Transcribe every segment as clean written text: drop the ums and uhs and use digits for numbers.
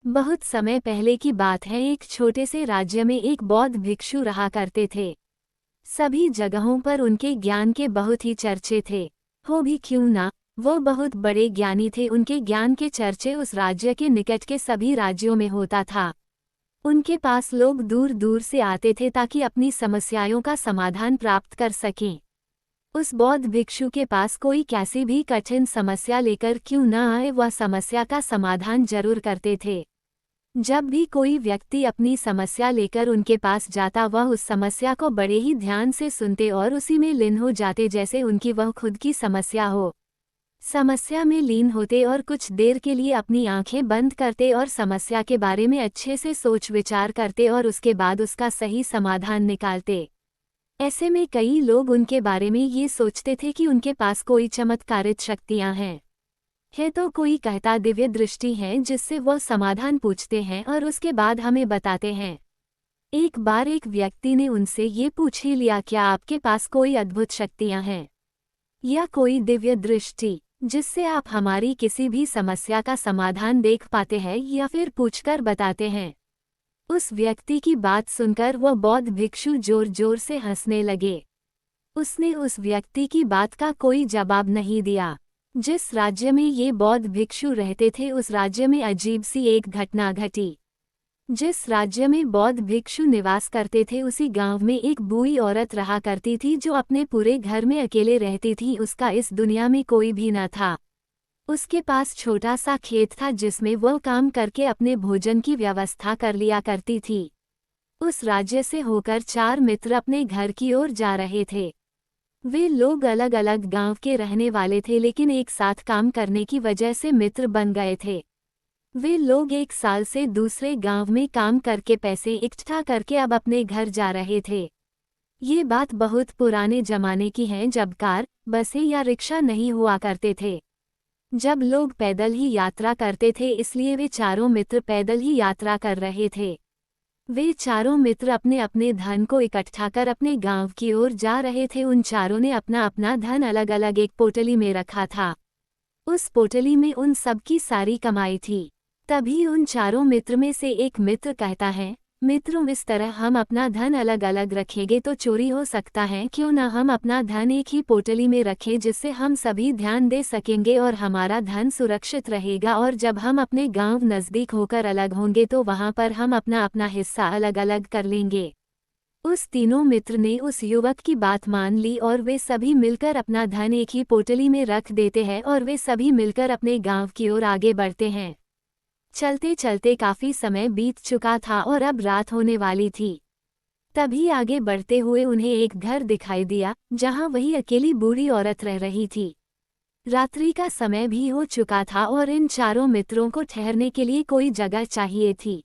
बहुत समय पहले की बात है, एक छोटे से राज्य में एक बौद्ध भिक्षु रहा करते थे। सभी जगहों पर उनके ज्ञान के बहुत ही चर्चे थे। हो भी क्यों ना, वो बहुत बड़े ज्ञानी थे। उनके ज्ञान के चर्चे उस राज्य के निकट के सभी राज्यों में होता था। उनके पास लोग दूर दूर से आते थे ताकि अपनी समस्याओं का समाधान प्राप्त कर सकें। उस बौद्ध भिक्षु के पास कोई कैसी भी कठिन समस्या लेकर क्यों न आए, वह समस्या का समाधान जरूर करते थे। जब भी कोई व्यक्ति अपनी समस्या लेकर उनके पास जाता, वह उस समस्या को बड़े ही ध्यान से सुनते और उसी में लीन हो जाते जैसे उनकी वह खुद की समस्या हो। समस्या में लीन होते और कुछ देर के लिए अपनी आंखें बंद करते और समस्या के बारे में अच्छे से सोच विचार करते और उसके बाद उसका सही समाधान निकालते। ऐसे में कई लोग उनके बारे में ये सोचते थे कि उनके पास कोई चमत्कारित शक्तियां हैं। है तो कोई कहता दिव्य दृष्टि है जिससे वो समाधान पूछते हैं और उसके बाद हमें बताते हैं। एक बार एक व्यक्ति ने उनसे ये पूछ ही लिया, क्या आपके पास कोई अद्भुत शक्तियां हैं या कोई दिव्य दृष्टि जिससे आप हमारी किसी भी समस्या का समाधान देख पाते हैं या फिर पूछकर बताते हैं। उस व्यक्ति की बात सुनकर वह बौद्ध भिक्षु जोर जोर से हंसने लगे। उसने उस व्यक्ति की बात का कोई जवाब नहीं दिया। जिस राज्य में ये बौद्ध भिक्षु रहते थे उस राज्य में अजीब सी एक घटना घटी। जिस राज्य में बौद्ध भिक्षु निवास करते थे उसी गांव में एक बूढ़ी औरत रहा करती थी जो अपने पूरे घर में अकेले रहती थी। उसका इस दुनिया में कोई भी न था। उसके पास छोटा सा खेत था जिसमें वह काम करके अपने भोजन की व्यवस्था कर लिया करती थी। उस राज्य से होकर 4 मित्र अपने घर की ओर जा रहे थे। वे लोग अलग अलग गांव के रहने वाले थे लेकिन एक साथ काम करने की वजह से मित्र बन गए थे। वे लोग 1 साल से दूसरे गांव में काम करके पैसे इकट्ठा करके अब अपने घर जा रहे थे। ये बात बहुत पुराने जमाने की है जब कार, बसें या रिक्शा नहीं हुआ करते थे। जब लोग पैदल ही यात्रा करते थे, इसलिए वे चारों मित्र पैदल ही यात्रा कर रहे थे। वे चारों मित्र अपने अपने धन को इकट्ठा कर अपने गांव की ओर जा रहे थे। उन चारों ने अपना अपना धन अलग अलग एक पोटली में रखा था। उस पोटली में उन सबकी सारी कमाई थी। तभी उन चारों मित्र में से एक मित्र कहता है, मित्रों, इस तरह हम अपना धन अलग अलग रखेंगे तो चोरी हो सकता है। क्यों न हम अपना धन एक ही पोटली में रखें जिससे हम सभी ध्यान दे सकेंगे और हमारा धन सुरक्षित रहेगा। और जब हम अपने गांव नज़दीक होकर अलग होंगे तो वहां पर हम अपना अपना हिस्सा अलग अलग कर लेंगे। उस तीनों मित्र ने उस युवक की बात मान ली और वे सभी मिलकर अपना धन एक ही पोटली में रख देते हैं और वे सभी मिलकर अपने गांव की ओर आगे बढ़ते हैं। चलते चलते काफी समय बीत चुका था और अब रात होने वाली थी। तभी आगे बढ़ते हुए उन्हें एक घर दिखाई दिया जहां वही अकेली बूढ़ी औरत रह रही थी। रात्रि का समय भी हो चुका था और इन चारों मित्रों को ठहरने के लिए कोई जगह चाहिए थी।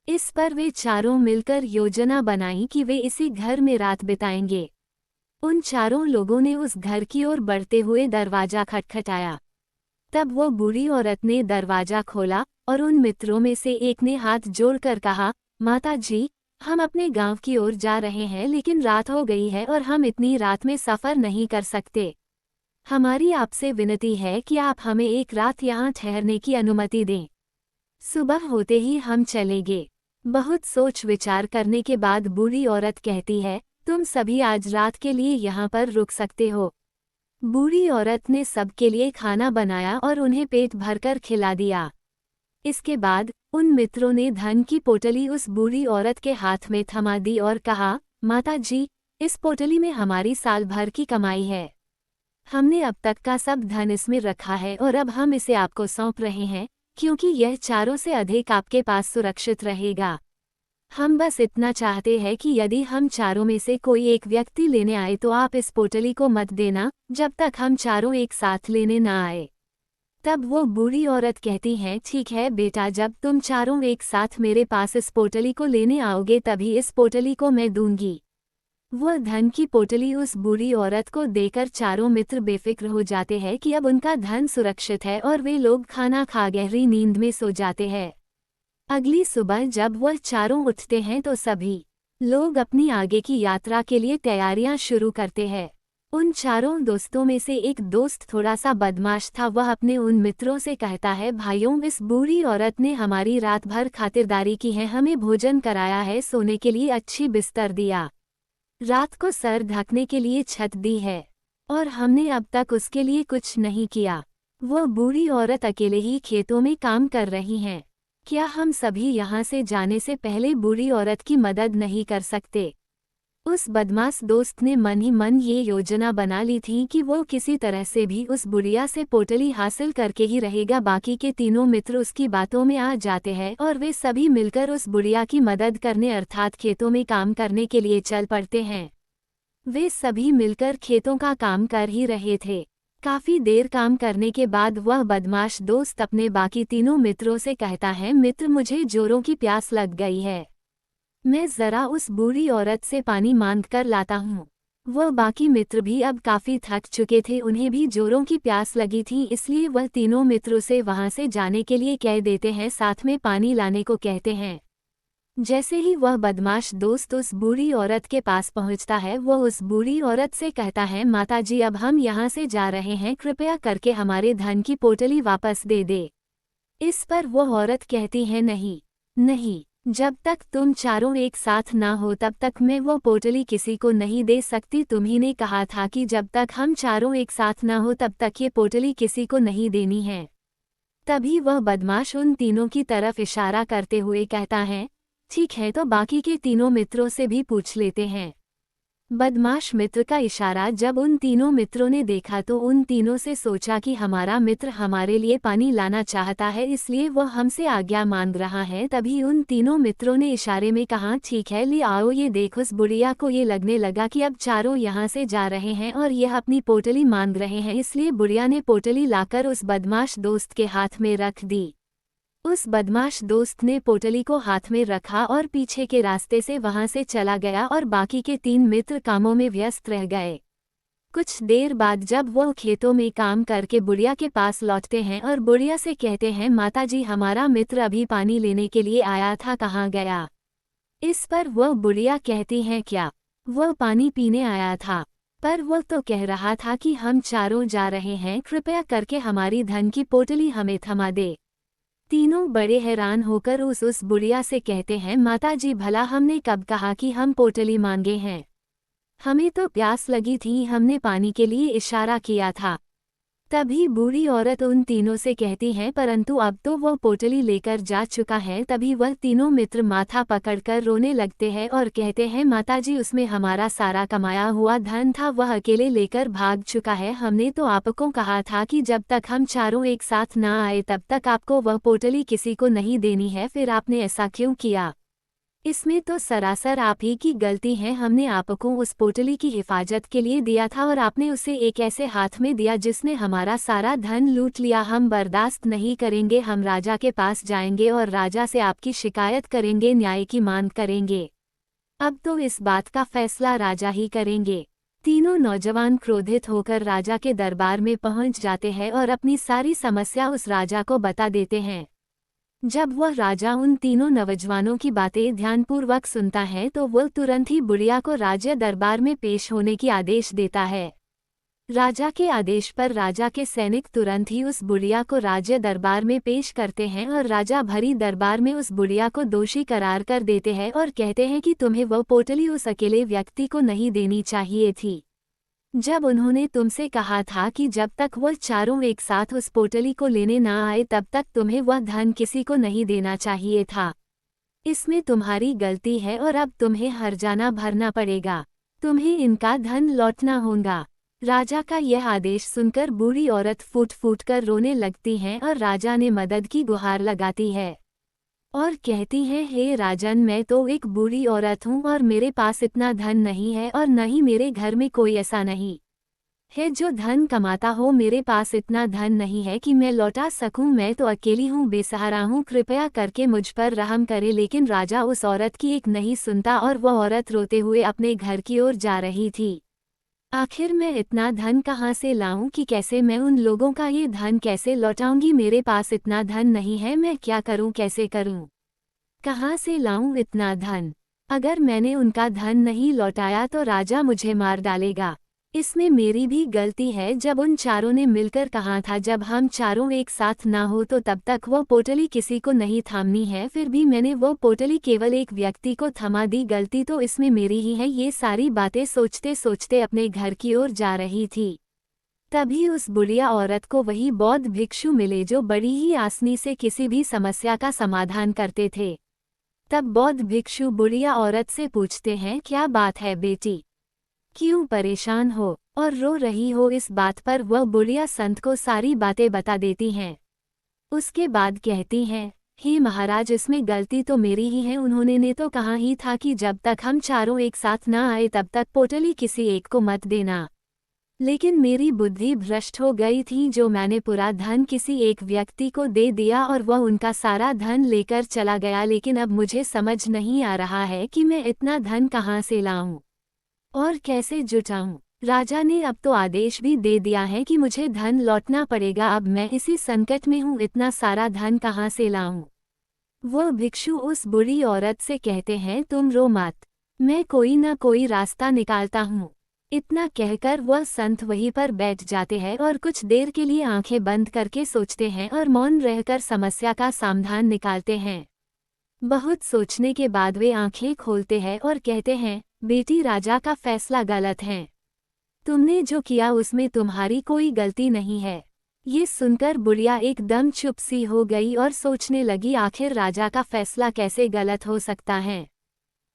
इस पर वे चारों मिलकर योजना बनाई कि वे इसी घर में रात बिताएंगे। उन चारों लोगों ने उस घर की ओर बढ़ते हुए दरवाजा खटखटाया। तब वो बूढ़ी औरत ने दरवाजा खोला और उन मित्रों में से एक ने हाथ जोड़कर कहा, माता जी, हम अपने गांव की ओर जा रहे हैं लेकिन रात हो गई है और हम इतनी रात में सफ़र नहीं कर सकते। हमारी आपसे विनती है कि आप हमें एक रात यहाँ ठहरने की अनुमति दें। सुबह होते ही हम चलेंगे। बहुत सोच विचार करने के बाद बूढ़ी औरत कहती है, तुम सभी आज रात के लिए यहाँ पर रुक सकते हो। बूढ़ी औरत ने सबके लिए खाना बनाया और उन्हें पेट भरकर खिला दिया। इसके बाद उन मित्रों ने धन की पोटली उस बूढ़ी औरत के हाथ में थमा दी और कहा, माता जी, इस पोटली में हमारी साल भर की कमाई है। हमने अब तक का सब धन इसमें रखा है और अब हम इसे आपको सौंप रहे हैं क्योंकि यह चारों से अधिक आपके पास सुरक्षित रहेगा। हम बस इतना चाहते हैं कि यदि हम चारों में से कोई एक व्यक्ति लेने आए तो आप इस पोटली को मत देना जब तक हम चारों एक साथ लेने ना आए। तब वो बूढ़ी औरत कहती है, ठीक है बेटा, जब तुम चारों एक साथ मेरे पास इस पोटली को लेने आओगे तभी इस पोटली को मैं दूंगी। वह धन की पोटली उस बूढ़ी औरत को देकर चारों मित्र बेफिक्र हो जाते हैं कि अब उनका धन सुरक्षित है और वे लोग खाना खा गहरी नींद में सो जाते हैं। अगली सुबह जब वह चारों उठते हैं तो सभी लोग अपनी आगे की यात्रा के लिए तैयारियां शुरू करते हैं। उन चारों दोस्तों में से एक दोस्त थोड़ा सा बदमाश था। वह अपने उन मित्रों से कहता है, भाइयों, इस बूढ़ी औरत ने हमारी रात भर खातिरदारी की है, हमें भोजन कराया है, सोने के लिए अच्छी बिस्तर दिया, रात को सर ढकने के लिए छत दी है, और हमने अब तक उसके लिए कुछ नहीं किया। वह बूढ़ी औरत अकेले ही खेतों में काम कर रही हैं। क्या हम सभी यहाँ से जाने से पहले बूढ़ी औरत की मदद नहीं कर सकते? उस बदमाश दोस्त ने मन ही मन ये योजना बना ली थी कि वो किसी तरह से भी उस बुढ़िया से पोटली हासिल करके ही रहेगा। बाकी के तीनों मित्र उसकी बातों में आ जाते हैं और वे सभी मिलकर उस बुढ़िया की मदद करने अर्थात खेतों में काम करने के लिए चल पड़ते हैं। वे सभी मिलकर खेतों का काम कर ही रहे थे। काफी देर काम करने के बाद वह बदमाश दोस्त अपने बाकी तीनों मित्रों से कहता है, मित्र, मुझे जोरों की प्यास लग गई है, मैं जरा उस बूढ़ी औरत से पानी मांग कर लाता हूँ। वह बाकी मित्र भी अब काफी थक चुके थे, उन्हें भी जोरों की प्यास लगी थी, इसलिए वह तीनों मित्रों से वहां से जाने के लिए कह देते हैं, साथ में पानी लाने को कहते हैं। जैसे ही वह बदमाश दोस्त उस बूढ़ी औरत के पास पहुंचता है, वह उस बूढ़ी औरत से कहता है, माताजी, अब हम यहाँ से जा रहे हैं, कृपया करके हमारे धन की पोटली वापस दे दे। इस पर वह औरत कहती है, नहीं नहीं, जब तक तुम चारों एक साथ ना हो तब तक मैं वो पोटली किसी को नहीं दे सकती। तुम्ही ने कहा था कि जब तक हम चारों एक साथ ना हो तब तक ये पोटली किसी को नहीं देनी है। तभी वह बदमाश उन तीनों की तरफ इशारा करते हुए कहता है, ठीक है, तो बाकी के तीनों मित्रों से भी पूछ लेते हैं। बदमाश मित्र का इशारा जब उन तीनों मित्रों ने देखा तो उन तीनों से सोचा कि हमारा मित्र हमारे लिए पानी लाना चाहता है, इसलिए वह हमसे आज्ञा मांग रहा है। तभी उन तीनों मित्रों ने इशारे में कहा, ठीक है, ले आओ ये देख। उस बुढ़िया को ये लगने लगा कि अब चारों यहाँ से जा रहे हैं और यह अपनी पोटली मांग रहे हैं, इसलिए बुढ़िया ने पोटली लाकर उस बदमाश दोस्त के हाथ में रख दी। उस बदमाश दोस्त ने पोटली को हाथ में रखा और पीछे के रास्ते से वहां से चला गया और बाकी के तीन मित्र कामों में व्यस्त रह गए। कुछ देर बाद जब वह खेतों में काम करके बुढ़िया के पास लौटते हैं और बुढ़िया से कहते हैं, माताजी, हमारा मित्र अभी पानी लेने के लिए आया था, कहाँ गया? इस पर वह बुढ़िया कहती हैं, क्या वह पानी पीने आया था? पर वह तो कह रहा था कि हम चारों जा रहे हैं, कृपया करके हमारी धन की पोटली हमें थमा दे। तीनों बड़े हैरान होकर उस बुढ़िया से कहते हैं, माताजी, भला हमने कब कहा कि हम पोटली मांगे हैं? हमें तो प्यास लगी थी, हमने पानी के लिए इशारा किया था। तभी बूढ़ी औरत उन तीनों से कहती है, परंतु अब तो वह पोटली लेकर जा चुका है। तभी वह तीनों मित्र माथा पकड़कर रोने लगते हैं और कहते हैं, माताजी, उसमें हमारा सारा कमाया हुआ धन था, वह अकेले लेकर भाग चुका है। हमने तो आपको कहा था कि जब तक हम चारों एक साथ ना आए तब तक आपको वह पोटली किसी को नहीं देनी है, फिर आपने ऐसा क्यों किया? इसमें तो सरासर आप ही की गलती है। हमने आपको उस पोटली की हिफाजत के लिए दिया था और आपने उसे एक ऐसे हाथ में दिया जिसने हमारा सारा धन लूट लिया। हम बर्दाश्त नहीं करेंगे, हम राजा के पास जाएंगे और राजा से आपकी शिकायत करेंगे, न्याय की मांग करेंगे। अब तो इस बात का फैसला राजा ही करेंगे। तीनों नौजवान क्रोधित होकर राजा के दरबार में पहुंच जाते हैं और अपनी सारी समस्या उस राजा को बता देते हैं। जब वह राजा उन तीनों नौजवानों की बातें ध्यानपूर्वक सुनता है तो वह तुरंत ही बुढ़िया को राज्य दरबार में पेश होने की आदेश देता है। राजा के आदेश पर राजा के सैनिक तुरंत ही उस बुढ़िया को राज्य दरबार में पेश करते हैं और राजा भरी दरबार में उस बुढ़िया को दोषी करार कर देते हैं और कहते हैं कि तुम्हें वह पोटली उस अकेले व्यक्ति को नहीं देनी चाहिए थी। जब उन्होंने तुमसे कहा था कि जब तक वह चारों एक साथ उस पोटली को लेने ना आए तब तक तुम्हें वह धन किसी को नहीं देना चाहिए था। इसमें तुम्हारी गलती है और अब तुम्हें हर्जाना भरना पड़ेगा, तुम्हें इनका धन लौटना होगा। राजा का यह आदेश सुनकर बूढ़ी औरत फूट फूट कर रोने लगती हैं और राजा ने मदद की गुहार लगाती है और कहती हैं, हे राजन, मैं तो एक बूढ़ी औरत हूँ और मेरे पास इतना धन नहीं है और न ही मेरे घर में कोई ऐसा नहीं है जो धन कमाता हो। मेरे पास इतना धन नहीं है कि मैं लौटा सकूं, मैं तो अकेली हूँ, बेसहारा हूँ, कृपया करके मुझ पर रहम करे। लेकिन राजा उस औरत की एक नहीं सुनता और वह औरत रोते हुए अपने घर की ओर जा रही थी। आखिर मैं इतना धन कहाँ से लाऊं कि कैसे मैं उन लोगों का ये धन कैसे लौटाऊंगी? मेरे पास इतना धन नहीं है, मैं क्या करूं, कैसे करूं, कहाँ से लाऊं इतना धन? अगर मैंने उनका धन नहीं लौटाया तो राजा मुझे मार डालेगा। इसमें मेरी भी गलती है। जब उन चारों ने मिलकर कहा था जब हम चारों एक साथ ना हो तो तब तक वो पोटली किसी को नहीं थामनी है, फिर भी मैंने वो पोटली केवल एक व्यक्ति को थमा दी। गलती तो इसमें मेरी ही है। ये सारी बातें सोचते सोचते अपने घर की ओर जा रही थी। तभी उस बुढ़िया औरत को वही बौद्ध भिक्षु मिले जो बड़ी ही आसानी से किसी भी समस्या का समाधान करते थे। तब बौद्ध भिक्षु बुढ़िया औरत से पूछते हैं, क्या बात है बेटी, क्यों परेशान हो और रो रही हो? इस बात पर वह बुढ़िया संत को सारी बातें बता देती हैं। उसके बाद कहती हैं, हे महाराज, इसमें गलती तो मेरी ही है। उन्होंने ने तो कहा ही था कि जब तक हम चारों एक साथ ना आए तब तक पोटली किसी एक को मत देना, लेकिन मेरी बुद्धि भ्रष्ट हो गई थी जो मैंने पूरा धन किसी एक व्यक्ति को दे दिया और वह उनका सारा धन लेकर चला गया। लेकिन अब मुझे समझ नहीं आ रहा है कि मैं इतना धन कहाँ से लाऊं और कैसे जुटाऊं। राजा ने अब तो आदेश भी दे दिया है कि मुझे धन लौटना पड़ेगा। अब मैं इसी संकट में हूँ, इतना सारा धन कहाँ से लाऊं। वह भिक्षु उस बुरी औरत से कहते हैं, तुम रो मत, मैं कोई न कोई रास्ता निकालता हूँ। इतना कहकर वह संत वहीं पर बैठ जाते हैं और कुछ देर के लिए आंखें बंद करके सोचते हैं और मौन रहकर समस्या का समाधान निकालते हैं। बहुत सोचने के बाद वे आंखें खोलते हैं और कहते हैं, बेटी, राजा का फैसला गलत है। तुमने जो किया उसमें तुम्हारी कोई गलती नहीं है। ये सुनकर बुढ़िया एकदम चुप सी हो गई और सोचने लगी, आखिर राजा का फैसला कैसे गलत हो सकता है?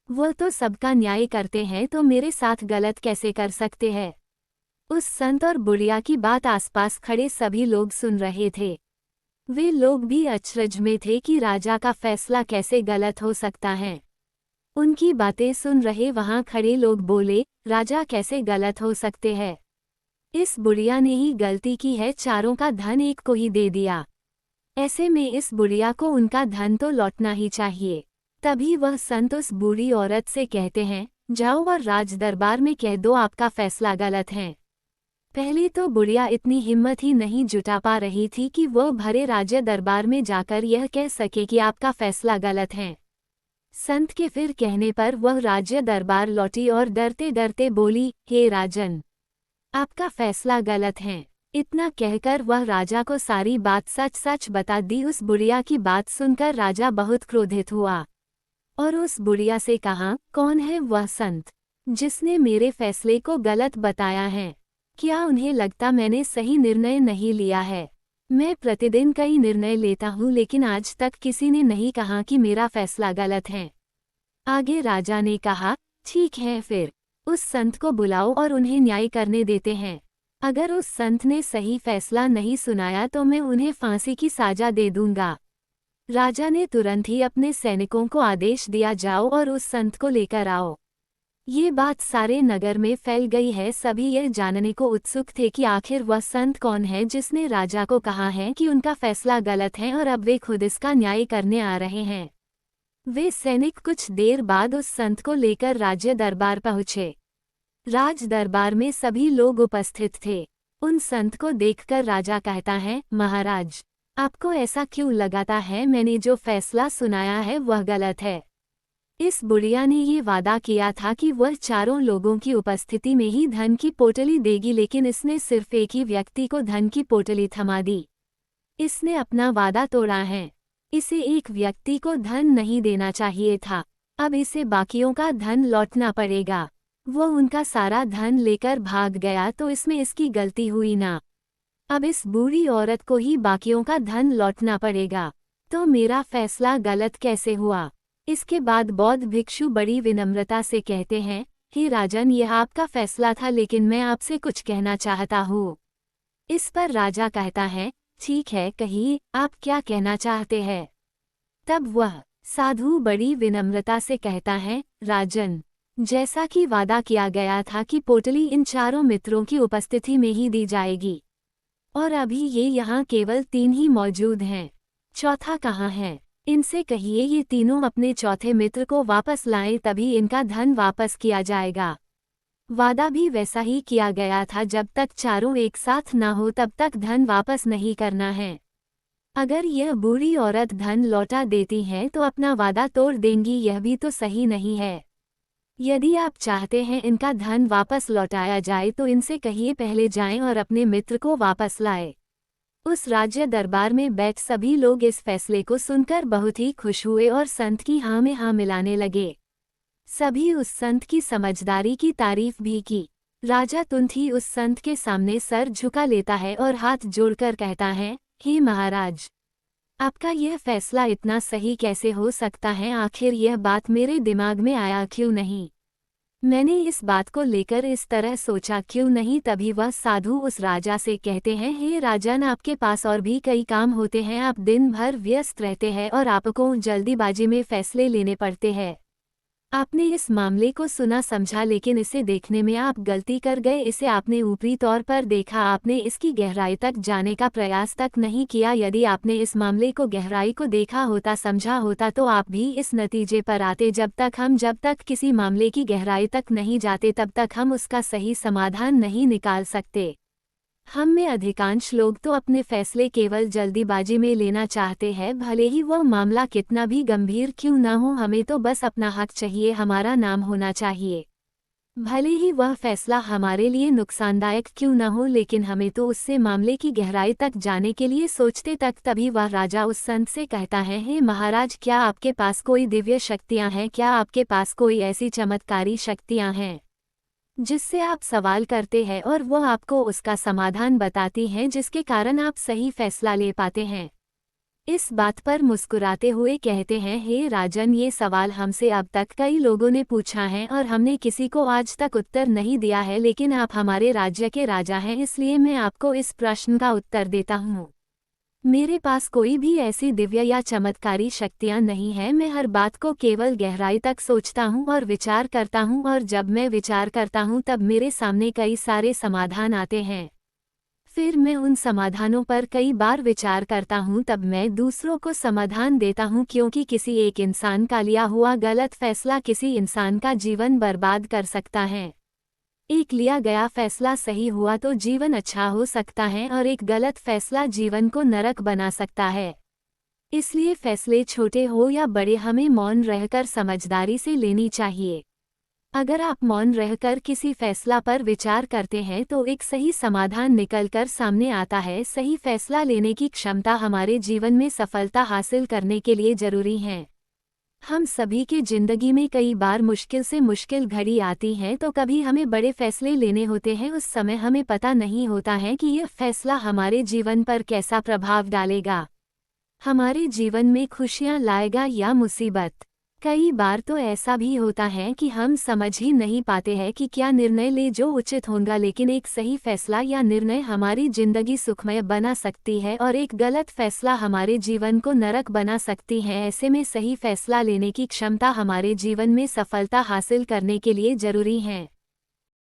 वो तो सबका न्याय करते हैं, तो मेरे साथ गलत कैसे कर सकते हैं? उस संत और बुढ़िया की बात आसपास खड़े सभी लोग सुन रहे थे। वे लोग भी अचरज में थे कि राजा का फैसला कैसे गलत हो सकता है। उनकी बातें सुन रहे वहां खड़े लोग बोले, राजा कैसे गलत हो सकते हैं? इस बुढ़िया ने ही गलती की है, चारों का धन एक को ही दे दिया। ऐसे में इस बुढ़िया को उनका धन तो लौटना ही चाहिए। तभी वह संत उस बूढ़ी औरत से कहते हैं, जाओ और राज दरबार में कह दो आपका फैसला गलत है। पहले तो बुढ़िया इतनी हिम्मत ही नहीं जुटा पा रही थी कि वह भरे राज्य दरबार में जाकर यह कह सके कि आपका फैसला गलत है। संत के फिर कहने पर वह राज्य दरबार लौटी और डरते डरते बोली, हे राजन, आपका फैसला गलत है। इतना कहकर वह राजा को सारी बात सच सच बता दी। उस बुढ़िया की बात सुनकर राजा बहुत क्रोधित हुआ और उस बुढ़िया से कहा, कौन है वह संत जिसने मेरे फैसले को गलत बताया है? क्या उन्हें लगता मैंने सही निर्णय नहीं लिया है? मैं प्रतिदिन कई निर्णय लेता हूँ, लेकिन आज तक किसी ने नहीं कहा कि मेरा फैसला गलत है। आगे राजा ने कहा, ठीक है, फिर उस संत को बुलाओ और उन्हें न्याय करने देते हैं। अगर उस संत ने सही फैसला नहीं सुनाया तो मैं उन्हें फांसी की सजा दे दूंगा। राजा ने तुरंत ही अपने सैनिकों को आदेश दिया, जाओ और उस संत को लेकर आओ। ये बात सारे नगर में फैल गई है। सभी यह जानने को उत्सुक थे कि आखिर वह संत कौन है जिसने राजा को कहा है कि उनका फैसला गलत है और अब वे खुद इसका न्याय करने आ रहे हैं। वे सैनिक कुछ देर बाद उस संत को लेकर राज्य दरबार पहुंचे। राज दरबार में सभी लोग उपस्थित थे। उन संत को देखकर राजा कहता है, महाराज, आपको ऐसा क्यों लगाता है? मैंने जो फैसला सुनाया है वह गलत है। इस बुढ़िया ने ये वादा किया था कि वह चारों लोगों की उपस्थिति में ही धन की पोटली देगी, लेकिन इसने सिर्फ एक ही व्यक्ति को धन की पोटली थमा दी। इसने अपना वादा तोड़ा है। इसे एक व्यक्ति को धन नहीं देना चाहिए था। अब इसे बाकियों का धन लौटना पड़ेगा। वो उनका सारा धन लेकर भाग गया तो इसमें इसकी गलती हुई ना। अब इस बूढ़ी औरत को ही बाकियों का धन लौटना पड़ेगा। तो मेरा फैसला गलत कैसे हुआ? इसके बाद बौद्ध भिक्षु बड़ी विनम्रता से कहते हैं, हे राजन, यह आपका फैसला था, लेकिन मैं आपसे कुछ कहना चाहता हूँ। इस पर राजा कहता है, ठीक है, कहिए, आप क्या कहना चाहते हैं? तब वह साधु बड़ी विनम्रता से कहता है, राजन, जैसा कि वादा किया गया था कि पोटली इन चारों मित्रों की उपस्थिति में ही दी जाएगी, और अभी ये यहाँ केवल 3 ही मौजूद हैं। चौथा कहाँ है? इनसे कहिए ये तीनों अपने चौथे मित्र को वापस लाएं, तभी इनका धन वापस किया जाएगा। वादा भी वैसा ही किया गया था, जब तक चारों एक साथ ना हो तब तक धन वापस नहीं करना है। अगर यह बूढ़ी औरत धन लौटा देती हैं तो अपना वादा तोड़ देंगी, यह भी तो सही नहीं है। यदि आप चाहते हैं इनका धन वापस लौटाया जाए तो इनसे कहिए पहले जाएं और अपने मित्र को वापस लाए। उस राज्य दरबार में बैठ सभी लोग इस फैसले को सुनकर बहुत ही खुश हुए और संत की हाँ में हाँ मिलाने लगे। सभी उस संत की समझदारी की तारीफ भी की। राजा तुंथी उस संत के सामने सर झुका लेता है और हाथ जोड़कर कहता है, हे महाराज, आपका यह फैसला इतना सही कैसे हो सकता है? आखिर यह बात मेरे दिमाग में आया क्यों नहीं? मैंने इस बात को लेकर इस तरह सोचा क्यों नहीं? तभी वह साधु उस राजा से कहते हैं, हे राजन, आपके पास और भी कई काम होते हैं, आप दिन भर व्यस्त रहते हैं और आपको जल्दीबाजी में फैसले लेने पड़ते हैं। आपने इस मामले को सुना समझा, लेकिन इसे देखने में आप गलती कर गए। इसे आपने ऊपरी तौर पर देखा, आपने इसकी गहराई तक जाने का प्रयास तक नहीं किया। यदि आपने इस मामले को गहराई को देखा होता, समझा होता, तो आप भी इस नतीजे पर आते। जब तक किसी मामले की गहराई तक नहीं जाते तब तक हम उसका सही समाधान नहीं निकाल सकते। हम में अधिकांश लोग तो अपने फैसले केवल जल्दीबाजी में लेना चाहते हैं, भले ही वह मामला कितना भी गंभीर क्यों न हो। हमें तो बस अपना हक चाहिए, हमारा नाम होना चाहिए। भले ही वह फैसला हमारे लिए नुकसानदायक क्यों न हो, लेकिन हमें तो उससे मामले की गहराई तक जाने के लिए सोचते तक। तभी वह राजा उस संत से कहता है, हे महाराज, क्या आपके पास कोई दिव्य शक्तियाँ हैं? क्या आपके पास कोई ऐसी चमत्कारी शक्तियाँ हैं जिससे आप सवाल करते हैं और वह आपको उसका समाधान बताती हैं, जिसके कारण आप सही फैसला ले पाते हैं? इस बात पर मुस्कुराते हुए कहते हैं, हे राजन, ये सवाल हमसे अब तक कई लोगों ने पूछा है और हमने किसी को आज तक उत्तर नहीं दिया है, लेकिन आप हमारे राज्य के राजा हैं, इसलिए मैं आपको इस प्रश्न का उत्तर देता हूँ। मेरे पास कोई भी ऐसी दिव्य या चमत्कारी शक्तियाँ नहीं हैं। मैं हर बात को केवल गहराई तक सोचता हूँ और विचार करता हूँ, और जब मैं विचार करता हूँ तब मेरे सामने कई सारे समाधान आते हैं। फिर मैं उन समाधानों पर कई बार विचार करता हूँ, तब मैं दूसरों को समाधान देता हूँ, क्योंकि किसी एक इंसान का लिया हुआ गलत फैसला किसी इंसान का जीवन बर्बाद कर सकता है। एक लिया गया फैसला सही हुआ तो जीवन अच्छा हो सकता है, और एक गलत फैसला जीवन को नरक बना सकता है। इसलिए फैसले छोटे हो या बड़े, हमें मौन रहकर समझदारी से लेनी चाहिए। अगर आप मौन रहकर किसी फैसला पर विचार करते हैं तो एक सही समाधान निकलकर सामने आता है। सही फैसला लेने की क्षमता हमारे जीवन में सफलता हासिल करने के लिए जरूरी है। हम सभी की जिंदगी में कई बार मुश्किल से मुश्किल घड़ी आती है, तो कभी हमें बड़े फैसले लेने होते हैं। उस समय हमें पता नहीं होता है कि यह फैसला हमारे जीवन पर कैसा प्रभाव डालेगा, हमारे जीवन में खुशियां लाएगा या मुसीबत। कई बार तो ऐसा भी होता है कि हम समझ ही नहीं पाते हैं कि क्या निर्णय ले जो उचित होगा, लेकिन एक सही फैसला या निर्णय हमारी जिंदगी सुखमय बना सकती है और एक गलत फैसला हमारे जीवन को नरक बना सकती है। ऐसे में सही फैसला लेने की क्षमता हमारे जीवन में सफलता हासिल करने के लिए जरूरी है।